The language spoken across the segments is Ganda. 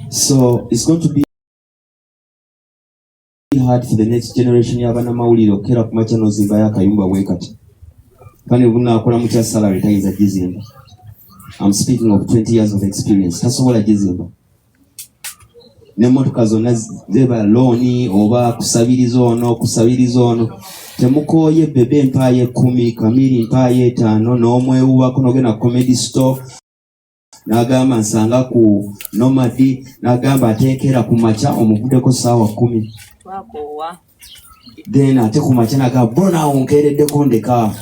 So it's going to be hard for the next generation y'abaana mawulire okera ku macha n'ozimba y'akayumba bwekati. Pane bunaakola mu kya salary tayinza gizimba. I'm speaking of 20 years of experience. Tasobola gizimba. N'emmotoka zonna zeba looni oba kusabiriza ono. Temukooye bebe mpaaye 10, Kamiri mpaaye 5, n'omwewubako n'ogenda comedy store. N'agamba nsanga ku Nomadi, n'agamba ateekera ku macha omuvuddeko ssaawa 10. Then ate ku macha n'agamba bro naawe onkeereddeko ndeka.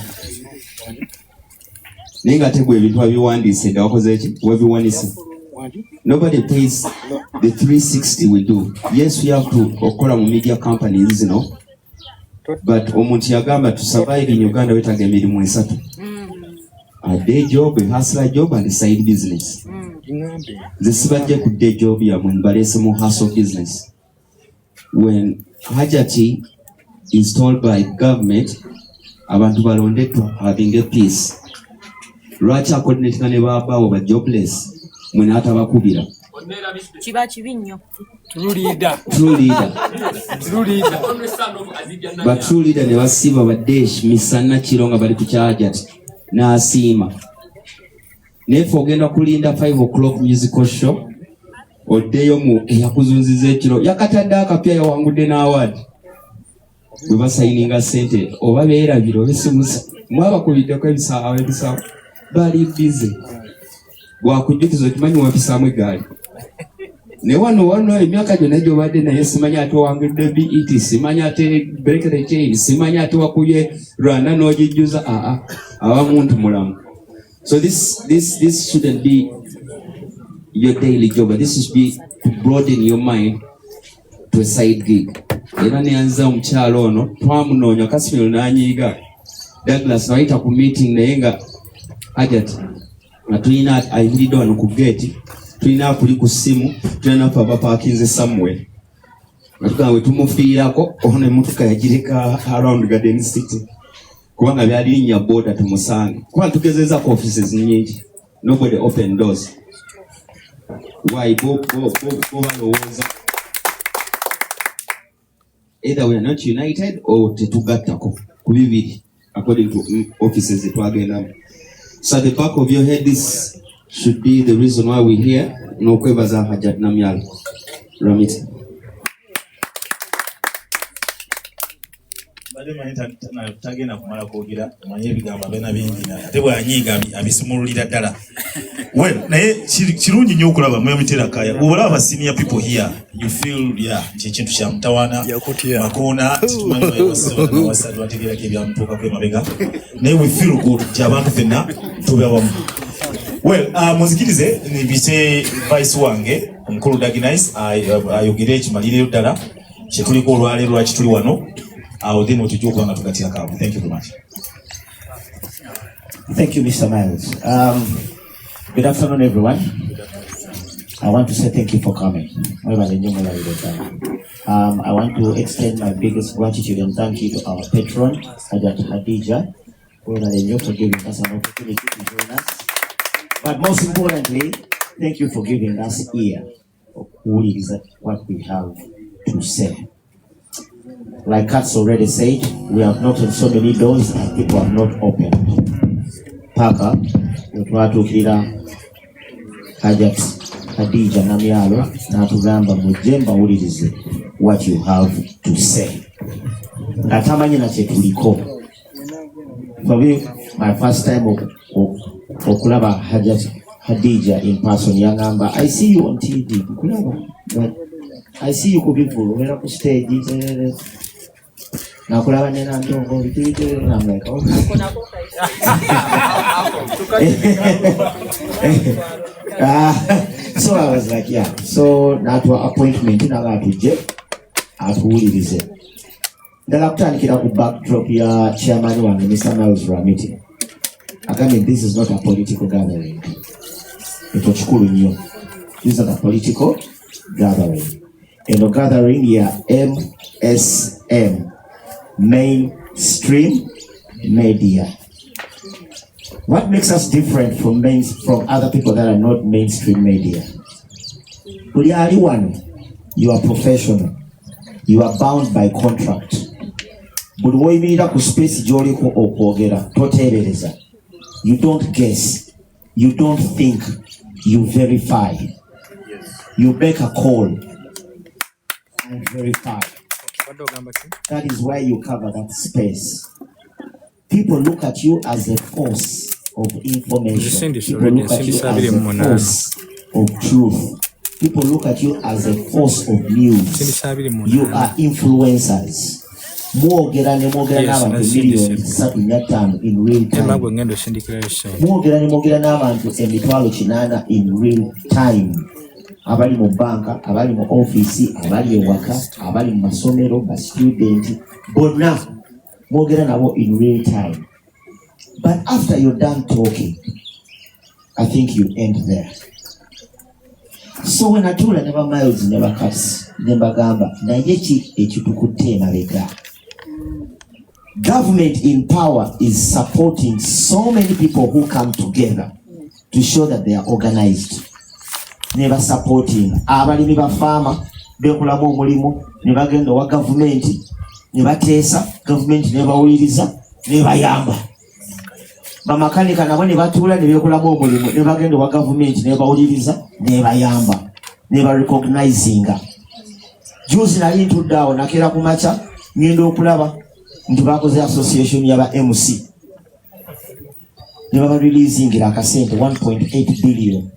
Naye nga tegwa ebintu wabiwandiise dda wakoze ki wabiwanise. Nobody pays the 360 we do. Yes, we have to okola mu media companies zino. But omuntu yagamba to survive in Uganda wetaaga emirimu 3. A day job, a hustler job, and a side business. The sibajja ku day job yamwe mbalese mu hustle business. When Hajat is told by government abantu balondetwa having a peace. Lwaki akoordinatinga ne babaawo ba jobless mwene atabakubira. Kiba kibi nnyo. True leader. But true leader ne basiba badesh misana kironga bali ku Hajat n'asiima. Nefe ogenda kulinda 5 o'clock musical show oddeyo mu yakuzunziza ekiro yakatadde akapya yawangudde n'award bwe basayininga ssente oba beerabira obesimusa mwabakubiddeko ebisaawa bali bize bwakujjukiza okimanyi wapisaamu egaali ne wano emyaka gyonna gy'obadde naye simanyi ate owangudde BET simanyi ate break the chain simanyi ate wakubye Rwanda n'ogijjuza abamuntu mulamu. So this shouldn't be your daily job, but this should be to broaden your mind to a side gig. Era neyanza omukyalo ono twamunoonya Kasimiro n'anyiiga Douglas wayita ku meeting naye nga Hajat nga tulina ayimiridde wano ku gate tulina kuli ku ssimu tulina papa parkinze somewhere nga tugambe tumufiirako ono emmotoka yagireka around Garden City kubanga byali linnya boda tumusange kuba tugezezaako offices nyingi nobody open doors. Why bo balowooza either we are not united or tetugattako ku bibiri according to offices zetwagendamu. So at the back of your head, this should be the reason why we're here. N'okwebaza Hajat Namyalo. Ramit. Tagenda kumala kwogera manye ebigambo abena bingi ate bwanyiiga abisimululira ddala. Well, naye kirungi nnyo okulaba mu mitera kaya. Obalaba ba senior people here, you feel ekintu kya mutawaana makoona tumanyi bategerako ebyamutuukako emabega. Naye we feel good nti abantu ffenna tube awamu. Well, muzikirize nibise vice wange omukulu Daginice ayogere ekimalireyo ddala kyetuliko olwaleero lwaki tuli wano. Then what you do on Afghanistan. Thank you very much. Thank you, Mr. Miles. Good afternoon, everyone. I want to say thank you for coming. I want to extend my biggest gratitude and thank you to our patron, Hajat Hadija, for giving us an opportunity to join us. But most importantly, thank you for giving us ear of who is what we have to say. Like Kat's already said, we have knocked on so many doors and people have not opened. Paka, wetuwatukira Hajat Hadija Namyalo natugamba mujemba ulirize what you have to say. Ngatamanyi na chetuliko. For me, my first time okulaba Hajat Hadija in person yangamba, I see you on TV. But I see you kubifulu. Wera ku stage. Nakulaba nena ntongo bitite and I'm like, oh. So I was like, yeah. So natwa appointment nagatuje atuwulirize. Ndala kutandikira ku backdrop ya chairman wange Mr. Miles Ramiti. Again, this is not a political gathering. Ito chikulu nnyo. This is not a political gathering. Eno gathering ya MSM. Mainstream media. What makes us different from other people that are not mainstream media? You are professional. You are bound by contract. But when you ku space joliko okwogera totebereza. You don't guess. You don't think. You verify. You make a call and verify. That is why you cover that space. People look at you as a force of information. People look at you as a force of truth. People look at you as a force of news. You are influencers. Mwogera ne mwogera n'abantu millions 3.5 in real time. Mwogera ne mwogera n'abantu 800 in real time. Abali mu banka, abali mu office, abali ewaka, abali mu masomero, ba student, bonna mwogera nabo in real time. But after you're done talking, I think you end there. So when I told never miles, never cuts, never gamba, na yechi echutukutte mabega. Government in power is supporting so many people who come together to show that they are organized. Never supporting. Abalimi ba farmer bekulamu omulimu ne bagenda wa government ne bateesa government ne bawuliriza ne bayamba. Bamakanika nabo ne batuula ne bekulamu omulimu ne bagenda wa government ne bawuliriza ne bayamba ne ba recognizinga. Juzi nali ntudde awo nakera ku macha ngenda okulaba nti bakoze association yaba MC ne baba releasing Akasente 1.8 billion.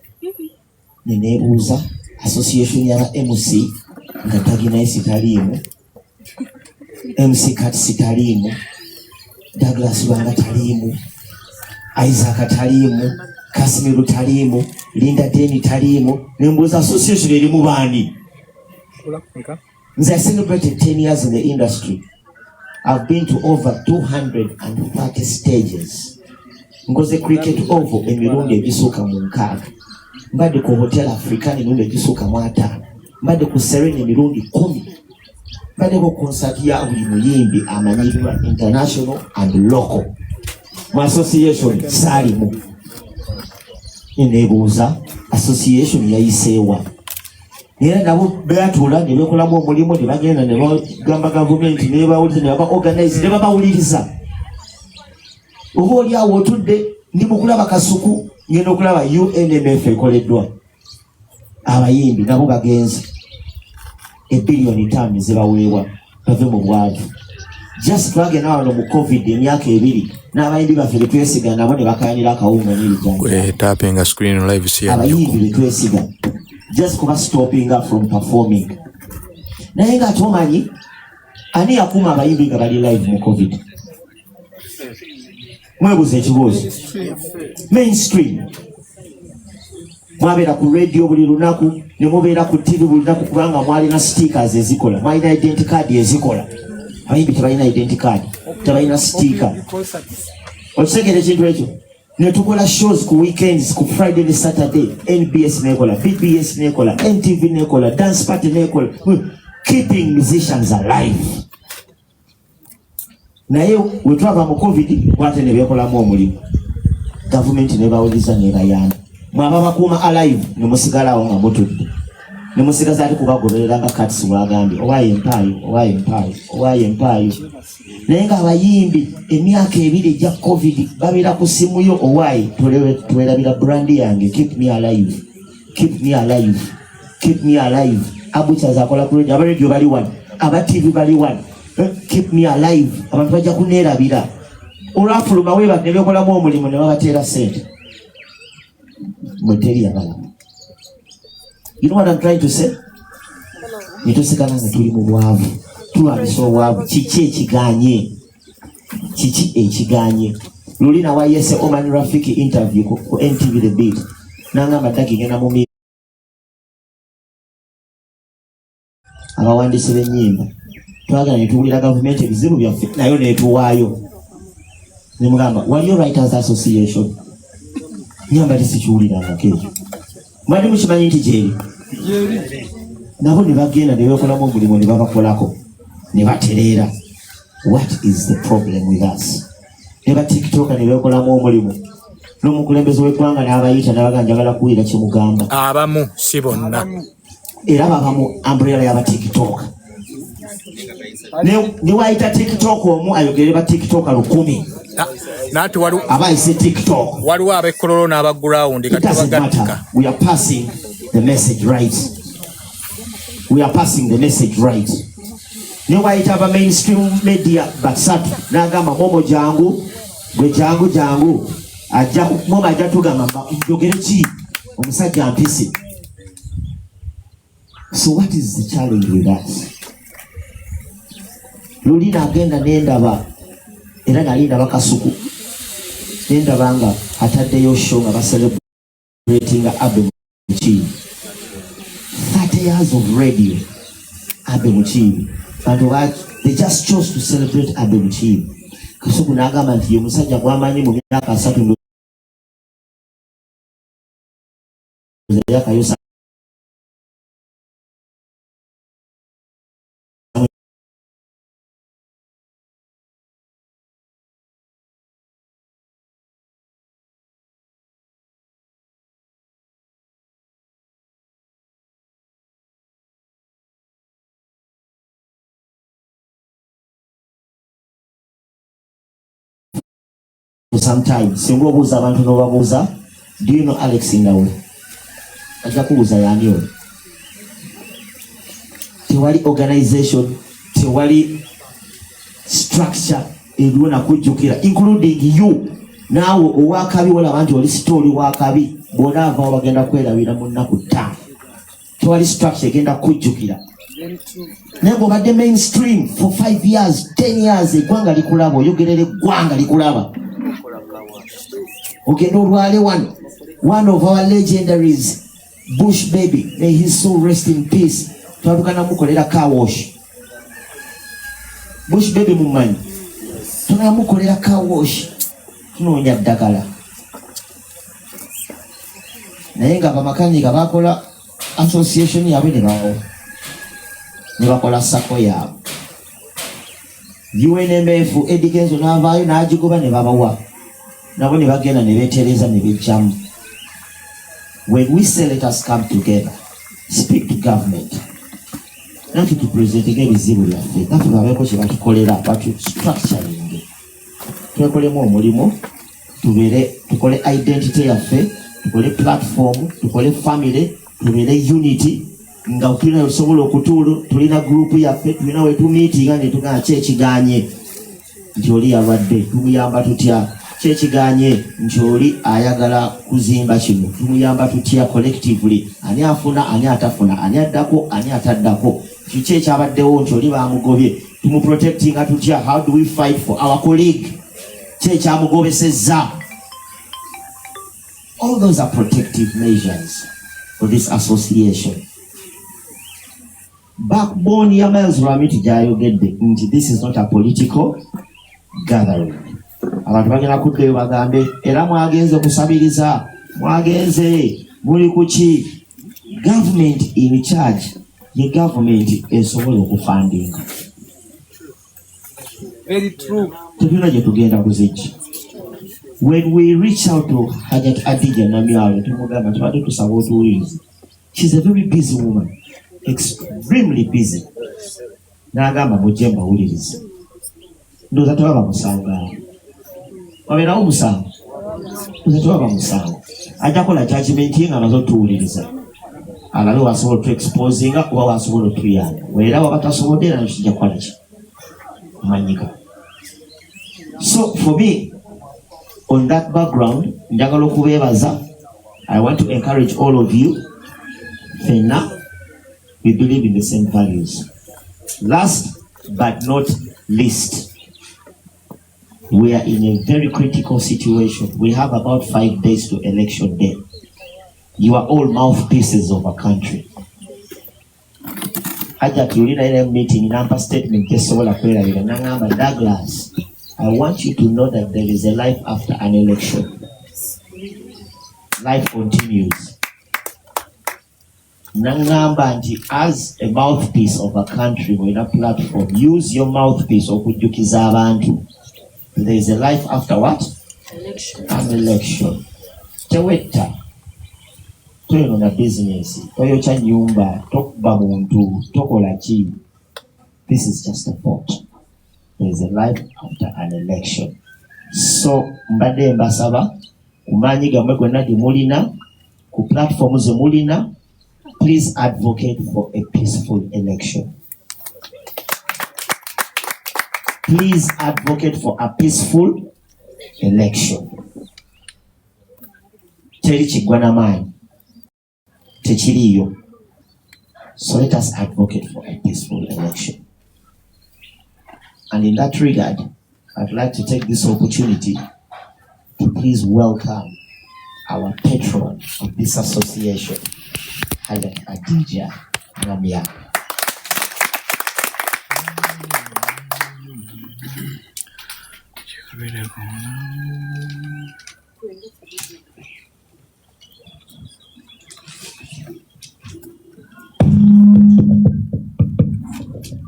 Nenebuuza association yaba MC nga tagina isitalimu, MC Kat sitalimu, Douglas Banga talimu, Isaac talimu, Kasimiru talimu, Linda Deni talimu. Nembuuza association erimu bani? I celebrated 10 years in the industry. I've been to over 230 stages. Ngoze cricket oval emirundi ebisuka mu 6. Mbadde ku Hotel African emirundi ebisuka mu 5. Mbadde ku Serene emirundi 10. Mbadde ku concert ya buli muyimbi amanyirwa international and local. Mu association salimu. Nebuuza association yayiseewa. Era nabo beatuula ne bekolamu omulimu ne bagenda ne bagamba government ne bawuliriza ne baorganize ne babawuliriza. Oba oli awo otudde ndi mu kulaba kasuku ngenda okulaba UNMF ekoleddwa. Abayimbi nabo bagenzi $1 billion zebaweebwa bave mu bwavu. Just twagenda wano mu COVID emyaka 2 n'abayimbi baffe betwesiga nabo ne bakayanira akawunga n'ebijanja. Tapping screen live see. Abayimbi betwesiga just kuba stopping up from performing. Naye nga tomanyi ani yakuma abayimbi nga bali live mu COVID. Mwebuze ekibuuzo. Mainstream. Mwabeera ku radio buli lunaku, ne mubeera ku TV buli lunaku kubanga mwalina stickers ezikola. Mwalina identity card ezikola. Abayimbi tebalina identity card. Tebalina sticker. Okitegere ekintu ekyo. Netukola shows ku weekends, ku Friday and Saturday, NBS nekola, BBS nekola, MTV nekola, dance party nekola, keeping musicians alive. Naye wetwava mu COVID wate ne bekolamu omulimu. Government ne bawuliza ne bayamba. Mwaba bakuuma alive ne musigalawo nga mutudde. Ne musigaza ati kubagoberera nga Kats bwagambye owaye mpaayo. Naye nga abayimbi emyaka 2 egya COVID babeera ku simu yo owaye tuwerabira brand yange keep me alive. Abucha zakola ku radio, abaredio bali wano, aba TV bali wano. Keep me alive. Abantu bajja kuneerabira. Olwafuluma weba ne bekolamu omulimu ne babateera sente. Muteri abala. You know what I'm trying to say? Nitusikana nga tuli mu bwavu. Tulabisa obwavu. Kiki ekiganye. Lulina wa yese Oman Rafiki interview ku NTV The Beat. Nangamba takigenda mu mi. Abawandiisi b'ennyimba. Twagala ne tuwulira government ebizibu byaffe nayo neetuwaayo. Ne mugamba, waliyo Writers Association. Nyamba tisikiwuliranga ekyo. Mwali mukimanyi nti gyeri? Nabo ne bagenda ne bekolamu omulimu ne babakolako. Ne batereera. What is the problem with us? Ne ba TikToker ne bekolamu omulimu n'omukulembeze w'eggwanga n'abayita n'abagamba njagala kuwulira kye mugamba. Abamu si bonna. Era bava mu umbrella y'aba TikTok. Ne wayita TikTok omu ayogere ba TikTok 1,000. Nati walu abayise TikTok. Waliwo ab'ekkololo n'abagurawundi kati bagatika. We are passing the message right. We are passing the message right. Ne wayita aba mainstream media basatu n'agamba momo jangu gwe jangu ajja momo ajja tugamba njogere ki omusajja mpise. So what is the challenge with us? Luli nagenda nendaba era nalindaba Kasuku nendaba nga ataddeyo show nga celebrating Abe Mukiibi 30 years of radio. Abe Mukiibi, and they just chose to celebrate Abe Mukiibi. Kasuku nagamba nti omusajja gwamanyi mu myaka 3 yakayosa sometimes. Singo buza abantu n'obabuuza, do you know Alex Ndawe? Ajja kubuuza yani oyo. Tewali organization, tewali structure eriwo nakujjukira, including you. Naawe owakabi olaba nti oli story wakabi bonna avaawo bagenda kwerabira mu nnaku 5. Tewali structure egenda kujjukira. Naye bw'obadde mainstream for 5 years, 10 years, eggwanga likulaba, oyogerera eggwanga likulaba. Okay, no Rwale one of our legendaries, Bush Baby, may his soul rest in peace. Twabukana mukolera car wash. Bush Baby mumanyi. Tuna mukolera car wash. Tunoonya ddagala. Naye nga bamakanika bakola association yaabwe ne bakola sako yaabwe. UNMF Eddie Kenzo n'avaayo n'agigoba ne babawa. Nabo ne bagenda ne beetereza ne bejjamu. When we say let us come together, speak to government. Naffe tupresentinga ebizibu byaffe, naffe babeeko kye batukolera, batustructuring. Twekolemu omulimu, tukole identity yaffe, tukole platform, tukole family, tubeere unity, nga tulina osobola okutuula, tulina group yaffe, tulina we tumiitinga ne tugamba ki ekiganye nti oli yalwadde, tumuyamba tutya. Kyekiganye nti oli ayagala kuzimba kino, tumuyamba tutya collectively, ani afuna ani atafuna, ani addako ani ataddako, kiki ekyabaddewo nti oli bamugobye, tumuprotectinga tutya, how do we fight for our colleague, ki ekyamugobesezza. All those are protective measures for this association. Backbone ya Miles Ramiti gyayogedde nti this is not a political gathering. Abantu bagenda kuddeyo bagambe era mwagenze kusabiriza, mwagenze muli kuki. Government in charge, ye government esobola okufandinga. Very true. Tubina gye tugenda kuziki. When we reach out to Hajat Adija Namyalo, tumugamba tubadde tusaba otuwulirize. She's a very busy woman, extremely busy. N'agamba mujje mbawulirize. Ndowooza tewaba musango. Wabeerawo musango. Tewaba musango. Ajja kola judgment ye nga amaze otuwuliriza. Alabe wasobola otu-exposinga oba wasobola otuyamba. Era waba tasobodde era nekijja kukola ki? Manyika. So for me, on that background, njagala okubeebaza. I want to encourage all of you. Fena, we believe in the same values. Last but not least, we are in a very critical situation. We have about 5 days to election day. You are all mouthpieces of our country. Hajat, you in a meeting, number statement, Douglas, I want you to know that there is a life after an election. Life continues. Nangambanti, as a mouthpiece of a country or in a platform, use your mouthpiece of kujukiza abantu. There is a life after what? Election. An election. tewetta toyona business toyokya nyumba tokuba muntu tokola ki. This is just a thought. There is a life after an election. So mbadde mbasaba kumanyi gamwe gonna gye mulina ku platform ze mulina, please advocate for a peaceful election. Please advocate for a peaceful election. Teri kiggwa n'amaanyi tekiriyo. So let us advocate for a peaceful election. And in that regard, I'd like to take this opportunity to please welcome our patron of this association, Hajat Namyalo.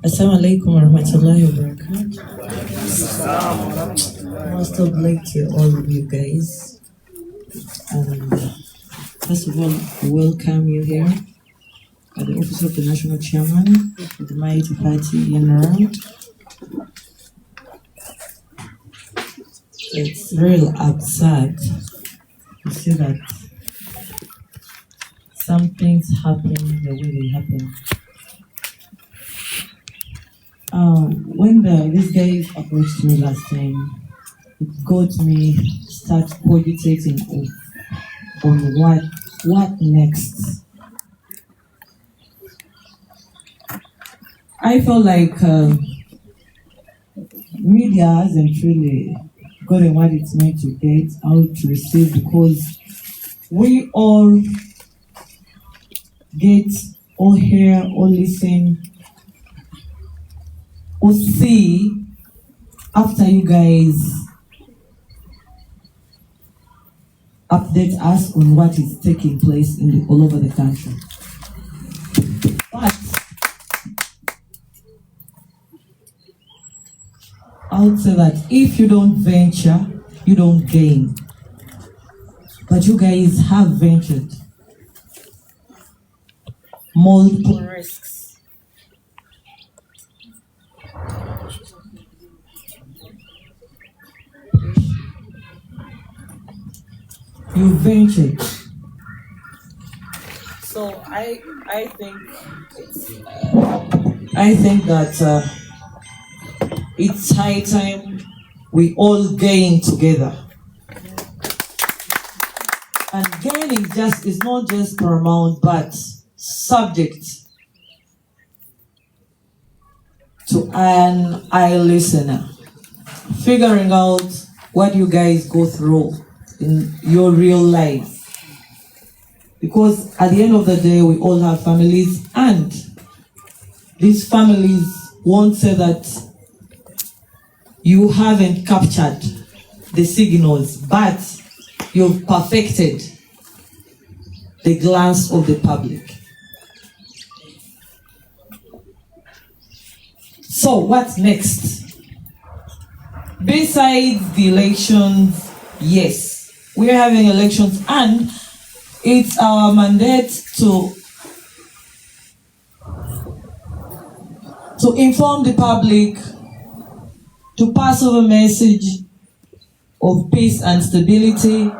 Assalamu alaikum wa rahmatullahi wa barakatuh. Most of like to all of you guys. First of all, welcome you here at the office of the National Chairman of the Mighty Party General. It's real absurd to see that some things happen the way they happen. When these guys approached me last time, it got me start cogitating on what next. I felt like media hasn't really gotten what it's meant to get out to receive, because we all get or hear or listen or see after you guys update us on what is taking place all over the country. But I would say that if you don't venture, you don't gain. But you guys have ventured multiple risks. You ventured. So I think that it's high time we all gain together. And gaining is not just paramount, but subject to an eye listener, figuring out what you guys go through in your real life. Because at the end of the day, we all have families, and these families won't say that you haven't captured the signals, but you've perfected the glance of the public. So what's next? Besides the elections, yes, we're having elections, and it's our mandate to inform the public, to pass over a message of peace and stability.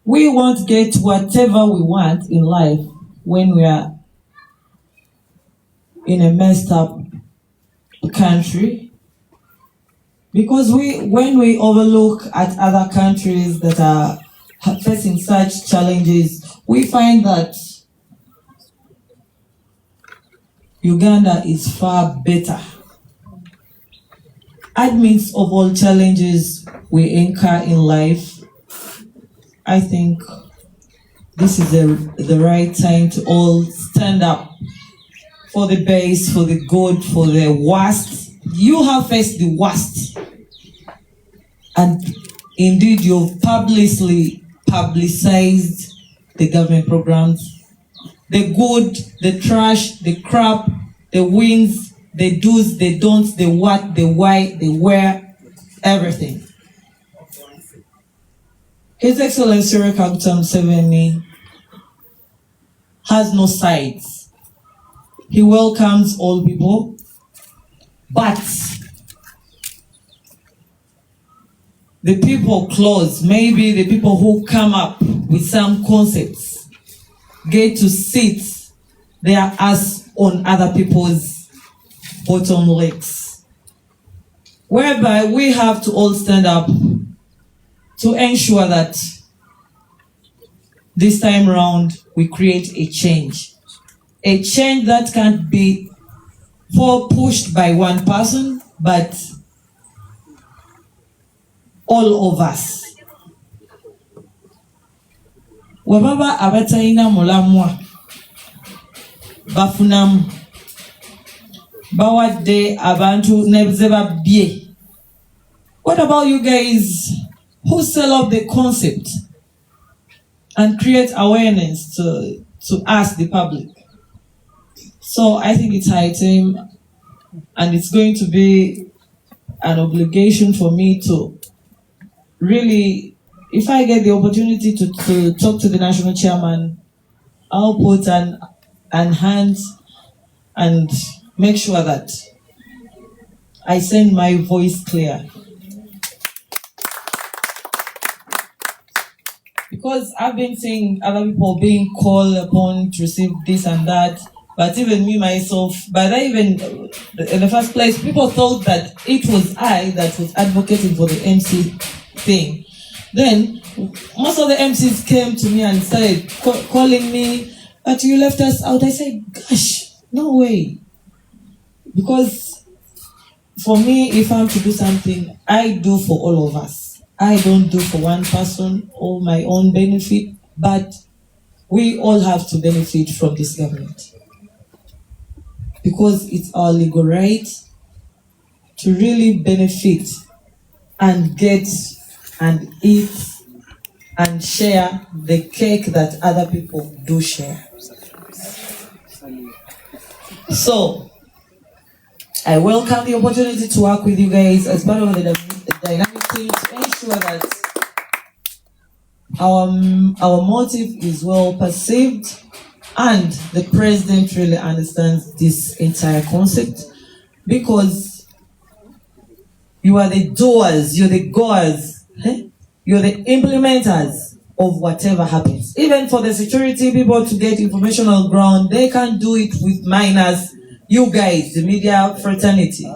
We won't get whatever we want in life when we are in a messed up country, because when we overlook at other countries that are facing such challenges, we find that Uganda is far better. Amidst of all challenges we incur in life, I think this is the right time to all stand up for the best, for the good, for the worst. You have faced the worst, and indeed you've publicized the government programs, the good, the trash, the crap, the wins, the do's, the don'ts, the what, the why, the where, everything. His Excellency Rekagta Museveni has no sides. He welcomes all people, but the people close, maybe the people who come up with some concepts, get to sit their ass on other people's bottom legs, whereby we have to all stand up to ensure that this time round we create a change that can't be pushed by one person, but all of us. Wababa abataina mulamwa bafunamu bawadde abantu nebzeba bie. What about you guys who sell up the concept and create awareness to us, the public? So I think it's high time, and it's going to be an obligation for me to really, if I get the opportunity to talk to the national chairman, I'll put an hand and make sure that I send my voice clear. Because I've been seeing other people being called upon to receive this and that, but even me myself, but even in the first place, people thought that it was I that was advocating for the MC thing. Then most of the MCs came to me and started calling me, but you left us out. I said, gosh, no way. Because for me, if I'm to do something, I do for all of us. I don't do for one person or my own benefit, but we all have to benefit from this government. Because it's our legal right to really benefit and get and eat and share the cake that other people do share. So, I welcome the opportunity to work with you guys as part of the dynamic team to ensure that our motive is well perceived and the president really understands this entire concept, because you are the doers, you're the goers, you're the implementers of whatever happens. Even for the security people to get information on ground, they can't do it with minus you guys, the media fraternity,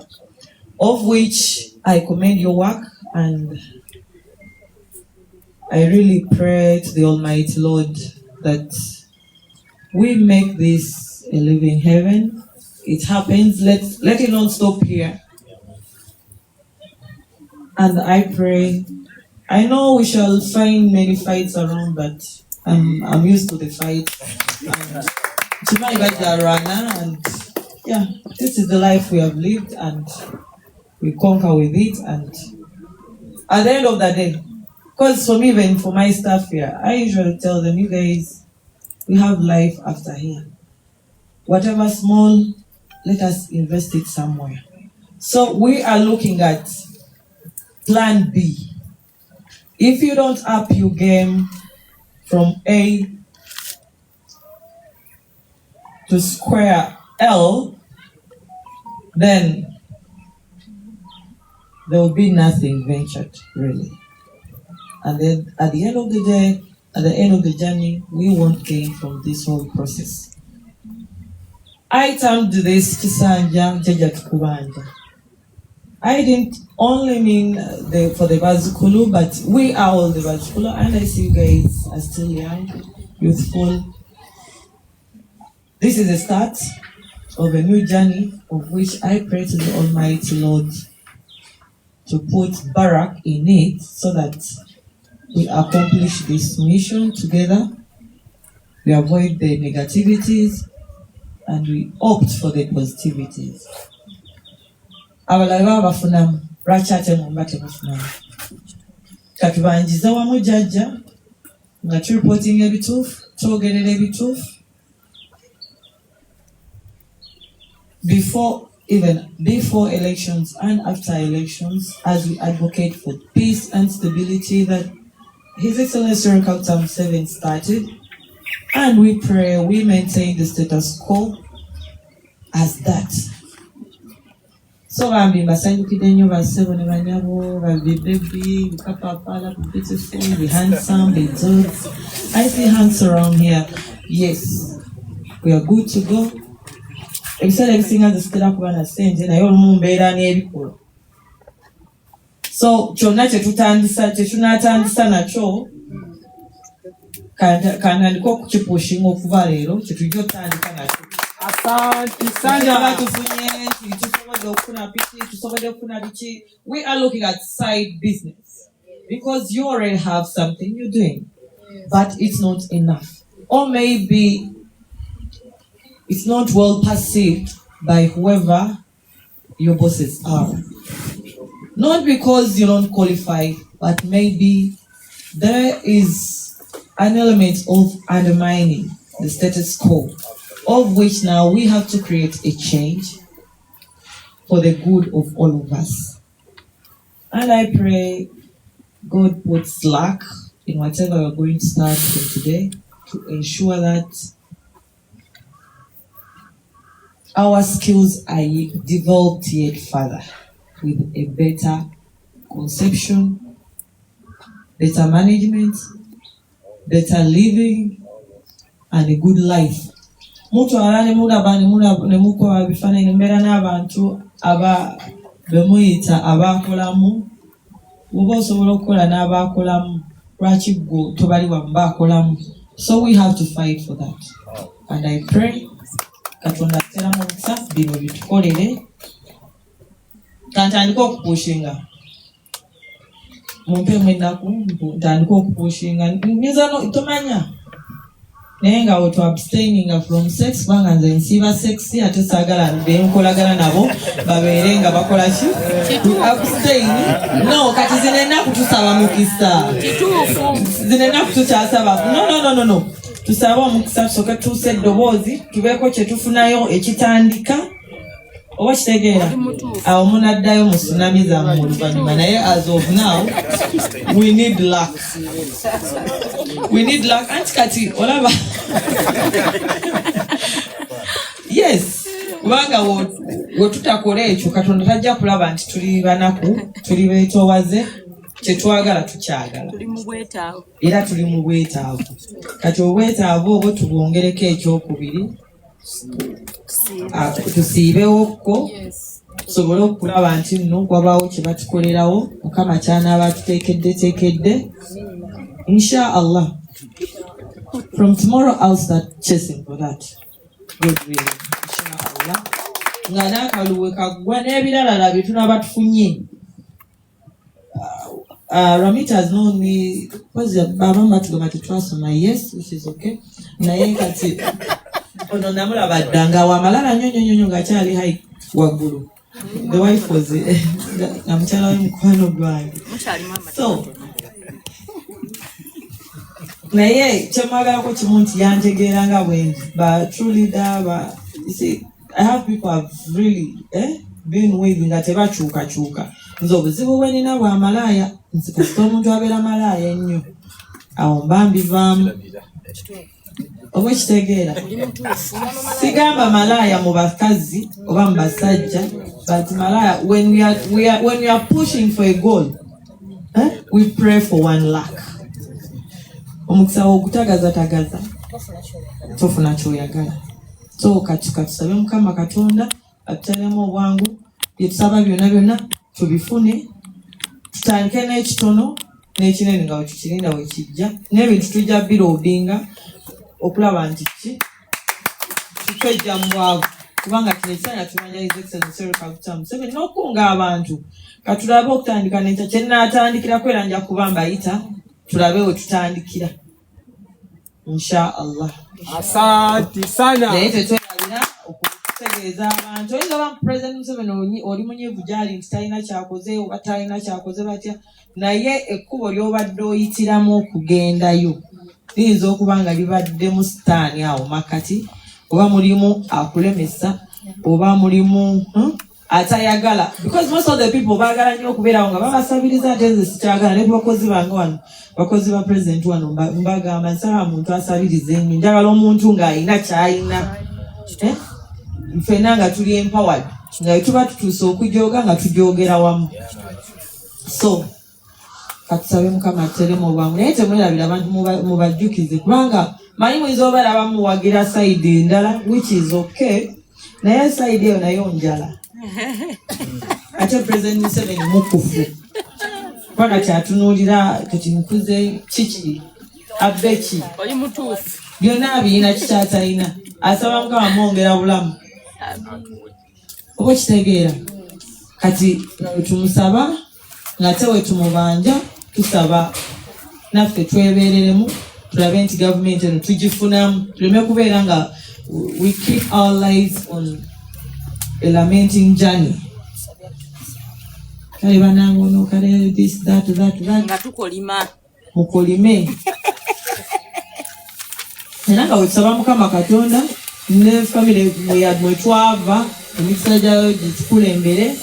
of which I commend your work, and I really pray to the Almighty Lord that we make this a living heaven. It happens. Let it not stop here. And I pray. I know we shall find many fights around, but I'm used to the fight. And yeah, this is the life we have lived, and we conquer with it. And at the end of the day, because for me, even for my staff here, I usually tell them, you guys, we have life after here. Whatever small, let us invest it somewhere. So we are looking at plan B. If you don't up your game from A to square L, then there will be nothing ventured, really. And then at the end of the day, at the end of the journey, we won't gain from this whole process. I termed this Kisanja Hajat Kubanja. I didn't only mean for the Bazukulu, but we are all the Bazukulu, and I see you guys are still young, youthful. This is the start of a new journey, of which I pray to the Almighty Lord to put Barak in it, so that we accomplish this mission together, we avoid the negativities, and we opt for the positivities. Abalala bafunamu, rachate mumbate bafunamu. Katubanjiza wamu jajja, nga reporting ebituufu, twogerera ebituufu. Before elections and after elections, as we advocate for peace and stability that His Excellency Govt 7 started, and we pray we maintain the status quo as that. So I'm in Basayukide nyo basebo ne banyabo, baby, kapapala, beautiful, be handsome, be good. I see hands around here. Yes, we are good to go. Everything has stood up when I send, and I all mumbeera n'ebikola. So kyonna kyetutandisa nakyo kanandika okukipushinga okuva leero kyetujja otandika nakyo. We are looking at side business because you already have something you're doing, but it's not enough, or maybe it's not well perceived by whoever your bosses are. Not because you don't qualify, but maybe there is an element of undermining the status quo, of which now we have to create a change for the good of all of us. And I pray God puts luck in whatever we're going to start from today to ensure that our skills are developed yet further with a better conception, better management, better living, and a good life. Mutu alane muna bani muna nemuko wabifana inimera n'abantu aba bemuyita abakolamu uboso bolokola n'abakolamu lwaki go tobali wambakolamu. So we have to fight for that. And I pray Katonda tera mu mukisa bino bitukolere kantandika okupushinga mumpe mwenaku ntandika okupushinga nyiza no tomanya naye nga oto abstaining from sex kubanga nze nsiiba sexy ate saagala benkolagana nabo babeere nga bakola ki abstain. No, kati zino ennaku tusaba mukisa zino ennaku tukyasaba no tusaba omukisa tusooke tuuse eddoboozi tubeeko kye tufunayo ekitandika oba kitegeera awo munaddayo mu tsunami zammwe oluvannyuma naye as of now we need luck anti kati olaba yes kubanga wetutakola ekyo Katonda tajja kulaba nti tuli banaku tuli beetoowaze kyetwagala tukyagala era tuli mu bwetaavu kati obwetaavu obwo tubwongereko ekyokubiri tusiibewokko tusobole okulaba nti nno wabaawo kye batukolerawo Mukama kyanaaba tuteekedde inshallah. From tomorrow I'll start chasing for that. God willing, inshallah. Nga n'akaluwe kaggwa n'ebirala bye tunaba tufunye. Ramita has known me because Baba to go to trust on my yes, which is okay. Naye kati ono namulaba ddanga wamalala nyonyo nga kyali hai waggulu. The wife was namukyala we mukwano gwange. So naye kyemwagalako kimu nti yantegeera nga bwendi ba true leader you see I have people have really been with nga tebakyukakyuka. Nze obuzibu bwe nina bwa malaaya nze kasita omuntu abeera malaaya ennyo awo mba mbivaamu oba kitegeera sigamba malaaya mu bakazi oba mu basajja but malaaya when we are pushing for a goal we pray for one luck. Omukisa ogutagaza tofuna kyoyagala. So katusabe Mukama Katonda atuteremu obwangu byetusaba byonna tubifune tutandike n'ekitono n'ekinene nga wetukirinda wekijja n'ebintu tujja biroodinga okulaba nti tukejja mu bwavu kubanga kino ekiseera tumanya His Excellency Govt 7 n'okunga abantu katulabe okutandika n'ekya kyenaatandikirako era nja kuba mbayita tulabe we tutandikira inshallah. Asante sana. Naye tetwerabira okutegeeza abantu oyinza ba President Museveni oli munyiivu gyali nti talina kyakoze oba talina kyakoze batya naye ekkubo ly'obadde oyitiramu okugendayo liyinza okuba nga libaddemu sitaani awo makati oba mulimu akulemesa oba mulimu atayagala, because most of the people bagala nnyo okubeerawo nga babasabiriza ate nze sikyagala, ne bakozi bange wano, bakozi ba president wano mbagamba nsaba muntu asabirize nnyo, njagala omuntu ng'alina ky'alina. Ffenna nga tuli empowered, nga tuba tutuuse okujooga nga tujoogera wamu. So katusabe Mukama atteremu obwangu, naye temwerabira abantu mubajjukize, kubanga manyi muyinza obalaba muwagira side endala, which is okay, naye side eyo nayo njala. Ate President Museveni mukufu, kubanga kyatunuulira kati nkuze kiki abeki oli mutuufu, byonna abirina kikyatalina, asaba Mukama mwongera bulamu. Oba kitegeera kati tumusaba nga tewe tumubanja, tusaba naffe twebeereremu, tulabe nti gavumenti eno tugifunamu, tuleme kubeera nga we keep our lives on a lamenting journey. Kale banange ono kale this that nga tukolima mukolime. Era nga wetusaba Mukama Katonda ne family mwe twava, emikisa gyayo gitukulembere,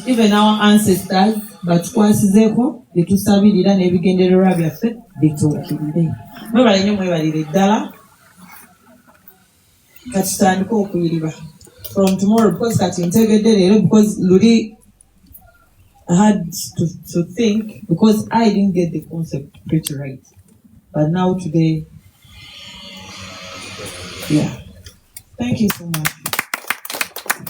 even our ancestors batukwasizeeko byetusabirira n'ebigendererwa byaffe bituukirire. Mwebale nnyo, mwebalire ddala. Kati tutandike okuyiriba from tomorrow, because kati ntegedde leero, because luli I had to think, because I didn't get the concept pretty right, but now today, yeah. Thank you so much.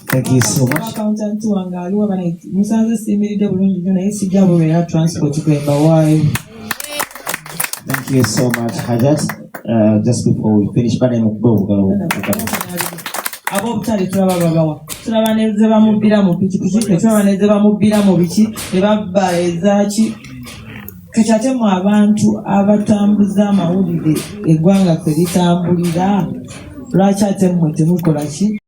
Thank you so much. Accountant wange aliwo bana musanze simiridde bulungi nnyo naye sijja bubeera transport kwemba waayo. Thank you so much, Hajat. Just before we finish, ab'obutale tulaba babawa, tulaba neze bamubbira mu pikipiki, tulaba neze bamubbira mu biki, ne babba ezaki. Kati ate mu abantu abatambuza amawulire eggwanga kwe litambulira, lwaki ate mmwe temukola ki?